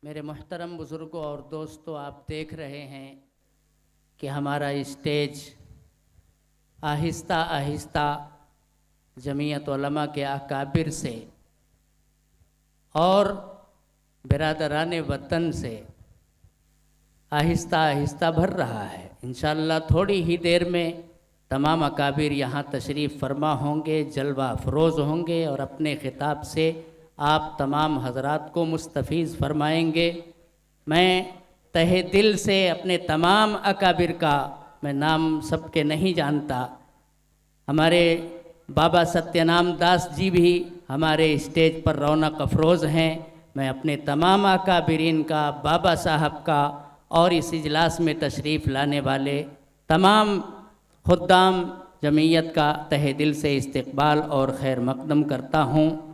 मेरे मोहतरम बुज़ुर्गों और दोस्तों, आप देख रहे हैं कि हमारा स्टेज आहिस्ता आहिस्ता जमीयत उलमा के अकाबिर से और बिरादरान वतन से आहिस्ता आहिस्ता भर रहा है। इंशाअल्लाह थोड़ी ही देर में तमाम अकाबिर यहाँ तशरीफ़ फरमा होंगे, जलवा अफरोज़ होंगे और अपने ख़िताब से आप तमाम हज़रात को मुस्तफ़ीज़ फरमाएंगे। मैं तहे दिल से अपने तमाम अकाबिर का, मैं नाम सबके नहीं जानता, हमारे बाबा सत्यनाम दास जी भी हमारे स्टेज पर रौनक अफरोज़ हैं। मैं अपने तमाम अकाबिरीन का, बाबा साहब का और इस इजलास में तशरीफ़ लाने वाले तमाम खुद्दाम जमीयत का तहे दिल से इस्तकबाल और खैर मकदम करता हूँ।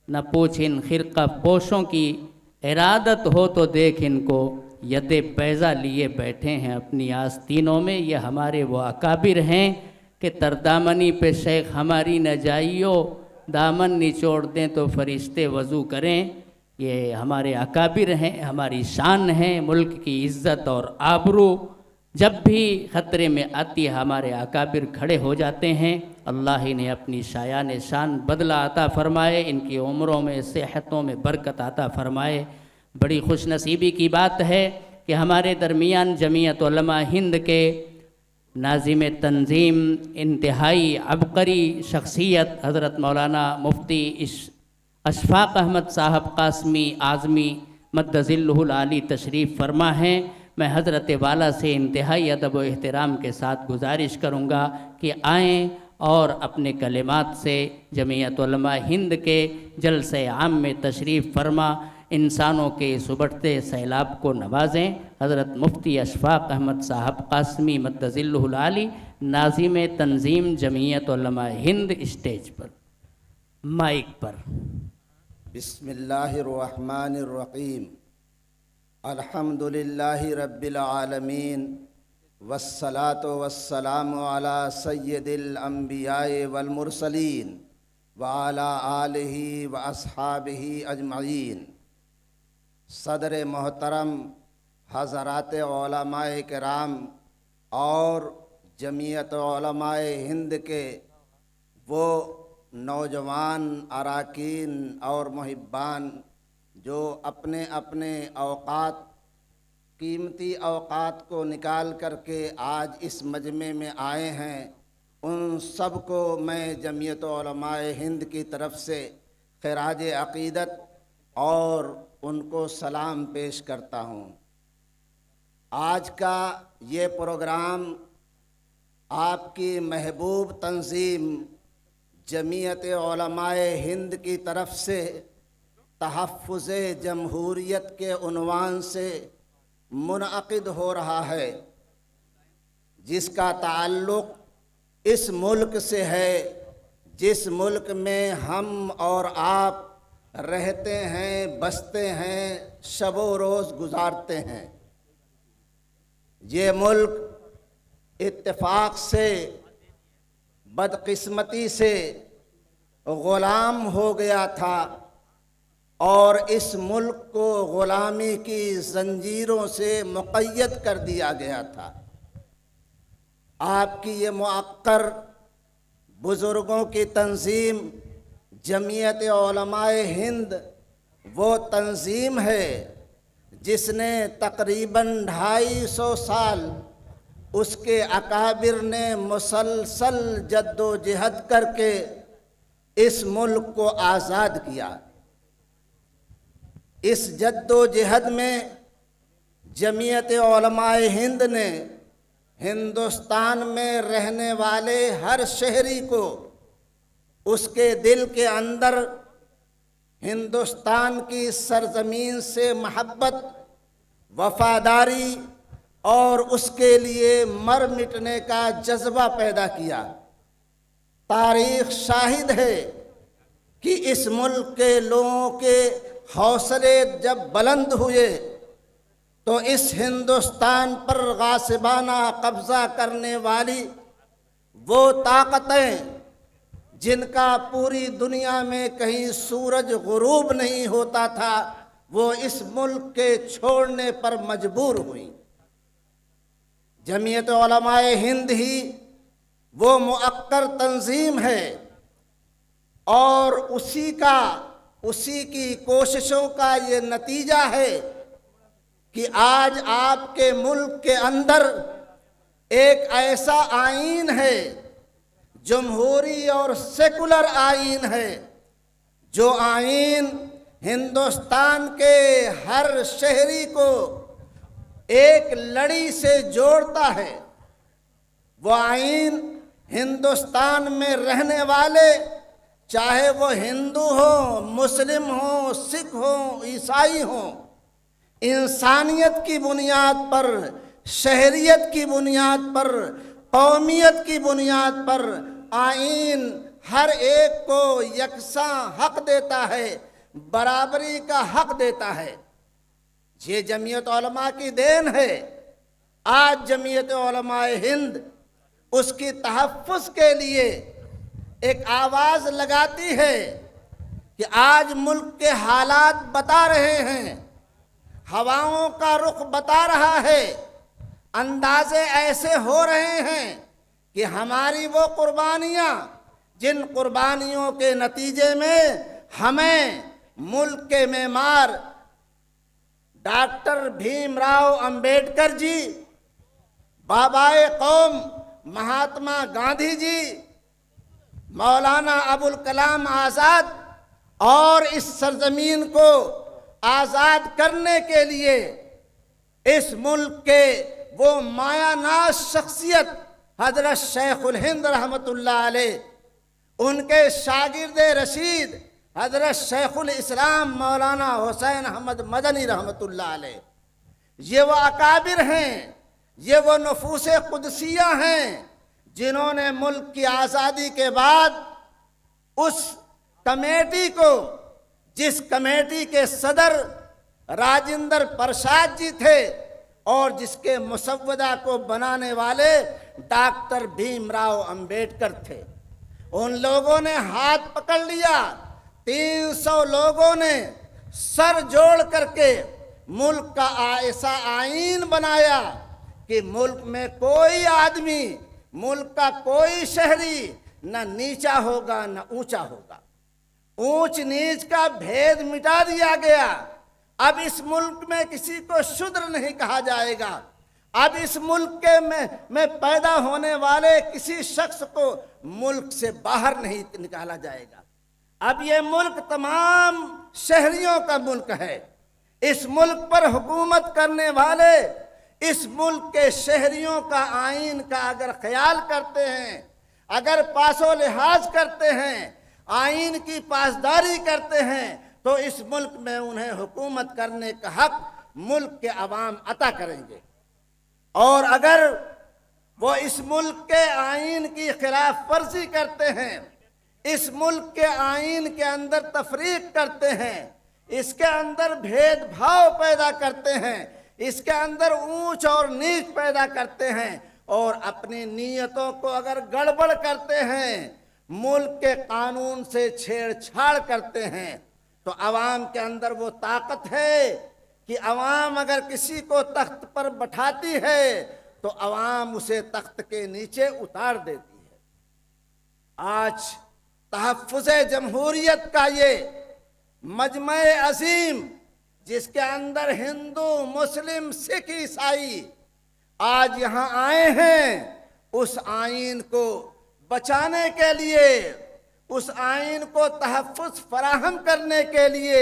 न पूछ इन खिरका पोशों की इरादत हो तो देख इनको, यदे बैज़ा लिए बैठे हैं अपनी आस्तीनों में। ये हमारे वो अकाबिर हैं कि तरदामनी पे शेख हमारी न जाइयो, दामन निचोड़ दें तो फरिश्ते वज़ू करें। ये हमारे अकाबिर हैं, हमारी शान है। मुल्क की इज़्ज़त और आबरू जब भी ख़तरे में आती है हमारे अकाबिर खड़े हो जाते हैं। अल्लाह ही ने अपनी शायान शान बदला अता फ़रमाए, इनकी उम्रों में सेहतों में बरकत अता फ़रमाए। बड़ी खुश नसीबी की बात है कि हमारे दरमियान जमीयत उलमा हिंद के नाज़िम तंज़ीम, इंतहाई अबकरी शख्सियत हज़रत मौलाना मुफ्ती अशफ़ाक़ अहमद साहब कासमी आज़मी मद्दज़िल्लुहुल आली तशरीफ़ फरमा हैं। मैं हज़रत वाला से इंतहाई अदब व एहतराम के साथ गुजारिश करूँगा कि आएँ और अपने कलिमात से जमीयत उलमा हिंद के जलसे आम में तशरीफ़ फरमा इंसानों के इस उभरते सैलाब को नवाजें। हज़रत मुफ्ती अशफ़ाक़ अहमद साहब कासमी मद्दज़िल्लुहुल आली, नाज़िम तंज़ीम जमीयत उलमा हिंद, स्टेज पर, माइक पर। बिस्मिल्लाहिर्रहमानिर्रहीम। अल्हम्दुलिल्लाहि रब्बिल आलमीन वस्सलातु वस्सलामु अला सय्यदिल अंबियाए वल मुरसलीन व अला आलिहि व अस्हाबिहि अजमईन। सदर मोहतरम हज़रात उलमाए किराम और जमीयत उलमाए हिंद के वो नौजवान अराकीन और मुहिब्बान जो अपने अपने औक़ात, कीमती औक़ात को निकाल करके आज इस मजमे में आए हैं, उन सब को मैं जमीयत उलमाए हिंद की तरफ से खिराज अक़ीदत और उनको सलाम पेश करता हूँ। आज का ये प्रोग्राम आपकी महबूब तंज़ीम जमीयत उलमाए हिंद की तरफ से तहफ़्फ़ुज़े जमहूरियत के उन्वान से मुनअक़िद हो रहा है, जिसका ताल्लुक़ इस मुल्क से है जिस मुल्क में हम और आप रहते हैं, बसते हैं, शबो रोज़ गुजारते हैं। ये मुल्क इत्तेफाक से, बदकिस्मती से ग़ुलाम हो गया था और इस मुल्क को ग़ुलामी की ज़ंजीरों से मुक़य्यद कर दिया गया था। आपकी ये मुअक्कर बुज़ुर्गों की तंज़ीम जमीयत उलमाए हिंद वो तंज़ीम है जिसने तकरीबन 250 साल उसके अकाबिर ने मुसलसल जद्दोजहद करके इस मुल्क को आज़ाद किया। इस जद्दोजहद में जमीयत उलमाए हिंद ने हिंदुस्तान में रहने वाले हर शहरी को उसके दिल के अंदर हिंदुस्तान की सरज़मीन से महब्बत, वफ़ादारी और उसके लिए मर मिटने का जज्बा पैदा किया। तारीख़ शाहिद है कि इस मुल्क के लोगों के हौसले जब बुलंद हुए तो इस हिंदुस्तान पर गासिबाना कब्ज़ा करने वाली वो ताकतें जिनका पूरी दुनिया में कहीं सूरज गुरूब नहीं होता था, वो इस मुल्क के छोड़ने पर मजबूर हुई। जमीयत उलमाए हिंद ही वो मुअक्कर तंजीम है और उसी की कोशिशों का ये नतीजा है कि आज आपके मुल्क के अंदर एक ऐसा आईन है, जमहूरी और सेकुलर आईन है, जो आईन हिंदुस्तान के हर शहरी को एक लड़ी से जोड़ता है। वो आईन हिंदुस्तान में रहने वाले, चाहे वो हिंदू हो, मुस्लिम हो, सिख हो, ईसाई हो, इंसानियत की बुनियाद पर, शहरियत की बुनियाद पर, कौमियत की बुनियाद पर आईन हर एक को यकसा हक देता है, बराबरी का हक देता है। ये जमीयत उलमा की देन है। आज जमीयत उलमाए हिंद उसकी तहफ़्फ़ुज़ के लिए एक आवाज़ लगाती है कि आज मुल्क के हालात बता रहे हैं, हवाओं का रुख बता रहा है, अंदाजे ऐसे हो रहे हैं कि हमारी वो कुर्बानियाँ, जिन कुर्बानियों के नतीजे में हमें मुल्क के मेमार डॉक्टर भीमराव अंबेडकर जी, बाबाए कौम महात्मा गांधी जी, मौलाना अबुल कलाम आज़ाद और इस सरजमीन को आज़ाद करने के लिए इस मुल्क के वो मायानाज शख्सियत हजरत शेखुल हिंद रहमतुल्लाह अलैह, उनके शागिर्द रशीद हजरत शेखुल इस्लाम मौलाना हुसैन अहमद मदनी रहमतुल्लाह अलैह, ये वो अकाबिर हैं, ये वो नफूस कुदसिया हैं जिन्होंने मुल्क की आज़ादी के बाद उस कमेटी को, जिस कमेटी के सदर राजेंद्र प्रसाद जी थे और जिसके मुसव्वदा को बनाने वाले डॉक्टर भीमराव अंबेडकर थे, उन लोगों ने हाथ पकड़ लिया। 300 लोगों ने सर जोड़ करके मुल्क का ऐसा आईन बनाया कि मुल्क में कोई आदमी, मुल्क का कोई शहरी न नीचा होगा न ऊंचा होगा। ऊंच नीच का भेद मिटा दिया गया। अब इस मुल्क में किसी को शूद्र नहीं कहा जाएगा। अब इस मुल्क के में पैदा होने वाले किसी शख्स को मुल्क से बाहर नहीं निकाला जाएगा। अब ये मुल्क तमाम शहरियों का मुल्क है। इस मुल्क पर हुकूमत करने वाले इस मुल्क के शहरियों का आईन का अगर ख्याल करते हैं, अगर पासो लिहाज करते हैं, आईन की पासदारी करते हैं, तो इस मुल्क में उन्हें हुकूमत करने का हक मुल्क के अवाम अता करेंगे। और अगर वो इस मुल्क के आईन की खिलाफ वर्जी करते हैं, इस मुल्क के आईन के अंदर तफरीक करते हैं, इसके अंदर भेदभाव पैदा करते हैं, इसके अंदर ऊंच और नीच पैदा करते हैं और अपनी नीयतों को अगर गड़बड़ करते हैं, मुल्क के कानून से छेड़छाड़ करते हैं, तो अवाम के अंदर वो ताकत है कि अवाम अगर किसी को तख्त पर बैठाती है तो अवाम उसे तख्त के नीचे उतार देती है। आज तहफ़्फ़ुज़े जमहूरियत का ये मजमे अजीम, जिसके अंदर हिंदू, मुस्लिम, सिख, ईसाई आज यहाँ आए हैं, उस आईन को बचाने के लिए, उस आईन को तहफ़्फ़ुज़ फराहम करने के लिए,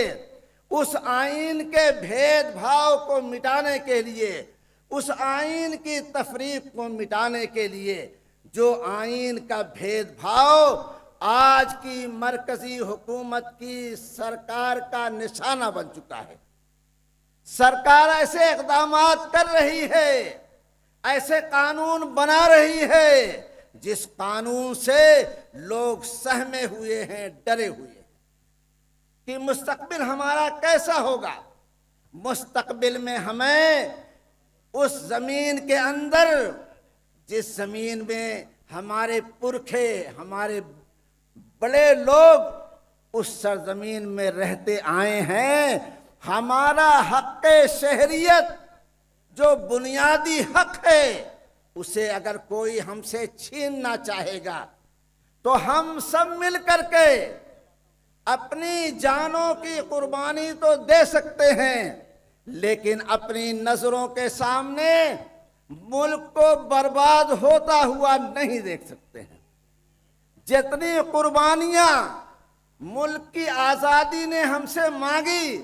उस आईन के भेदभाव को मिटाने के लिए, उस आईन की तफरीक को मिटाने के लिए, जो आईन का भेदभाव आज की मरकजी हुकूमत की सरकार का निशाना बन चुका है। सरकार ऐसे इक़दामात कर रही है, ऐसे कानून बना रही है जिस कानून से लोग सहमे हुए हैं, डरे हुए हैं कि मुस्तकबिल हमारा कैसा होगा। मुस्तकबिल में हमें उस ज़मीन के अंदर, जिस ज़मीन में हमारे पुरखे, हमारे बड़े लोग उस सरजमीन में रहते आए हैं, हमारा हक़ शहरियत जो बुनियादी हक है उसे अगर कोई हमसे छीनना चाहेगा तो हम सब मिल करके अपनी जानों की कुर्बानी तो दे सकते हैं, लेकिन अपनी नजरों के सामने मुल्क को बर्बाद होता हुआ नहीं देख सकते हैं। जितनी कुर्बानियां मुल्क की आज़ादी ने हमसे मांगी,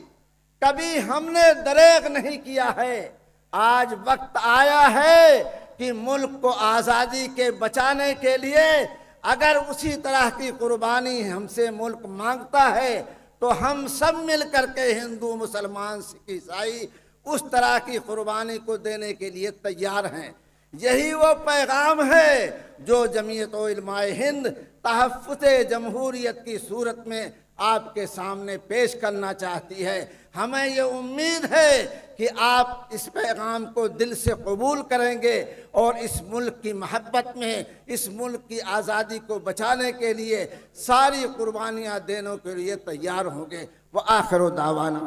कभी हमने दरेग नहीं किया है। आज वक्त आया है कि मुल्क को आज़ादी के बचाने के लिए अगर उसी तरह की कुर्बानी हमसे मुल्क मांगता है तो हम सब मिल करके, हिंदू, मुसलमान, सिख, ईसाई, उस तरह की कुर्बानी को देने के लिए तैयार हैं। यही वो पैगाम है जो जमीयत उलमाए हिंद तहफ़्फ़ुज़ जमहूरियत की सूरत में आपके सामने पेश करना चाहती है। हमें ये उम्मीद है कि आप इस पैगाम को दिल से कबूल करेंगे और इस मुल्क की महब्बत में, इस मुल्क की आज़ादी को बचाने के लिए सारी कुर्बानियाँ देने के लिए तैयार होंगे। व आखिर दावाना।